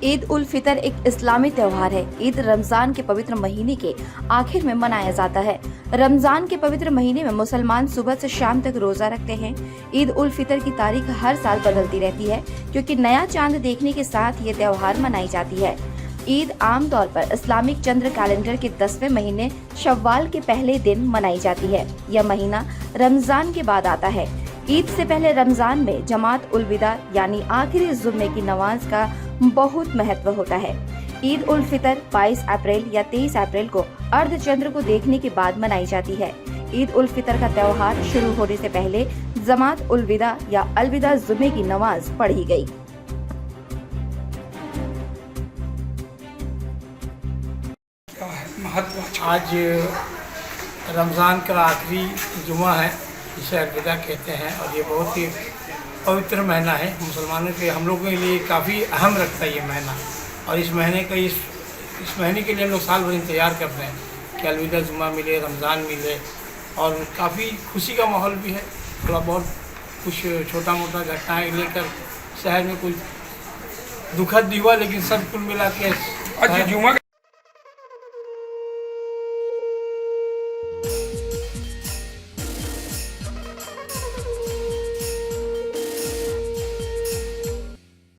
ईद उल फितर एक इस्लामी त्योहार है। ईद रमजान के पवित्र महीने के आखिर में मनाया जाता है। रमजान के पवित्र महीने में मुसलमान सुबह से शाम तक रोजा रखते हैं। ईद उल फितर की तारीख हर साल बदलती रहती है, क्योंकि नया चांद देखने के साथ ये त्योहार मनाई जाती है। ईद आमतौर पर इस्लामिक चंद्र कैलेंडर के 10वें महीने शव्वाल के पहले दिन मनाई जाती है। यह महीना रमजान के बाद आता है। ईद से पहले रमजान में जमात उल विदा यानी आखिरी जुम्मे की नमाज का बहुत महत्व होता है। ईद उल फितर 22 अप्रैल या 23 अप्रैल को अर्धचंद्र को देखने के बाद मनाई जाती है। ईद उल फितर का त्योहार शुरू होने से पहले जमात उल विदा या अलविदा जुम्मे की नमाज पढ़ी गई। आज रमज़ान का आखिरी जुमा है, जिसे अलविदा कहते हैं, और ये बहुत ही पवित्र महीना है। मुसलमानों के, हम लोगों के लिए काफ़ी अहम रखता है ये महीना। और इस महीने का इस महीने के लिए हम लोग साल भर इंतज़ार करते हैं कि अलविदा जुमा मिले, रमज़ान मिले, और काफ़ी खुशी का माहौल भी है। थोड़ा बहुत कुछ छोटा मोटा घटनाएँ लेकर शहर में कुछ दुखद भी हुआ, लेकिन सब कुल मिला के आज जुमा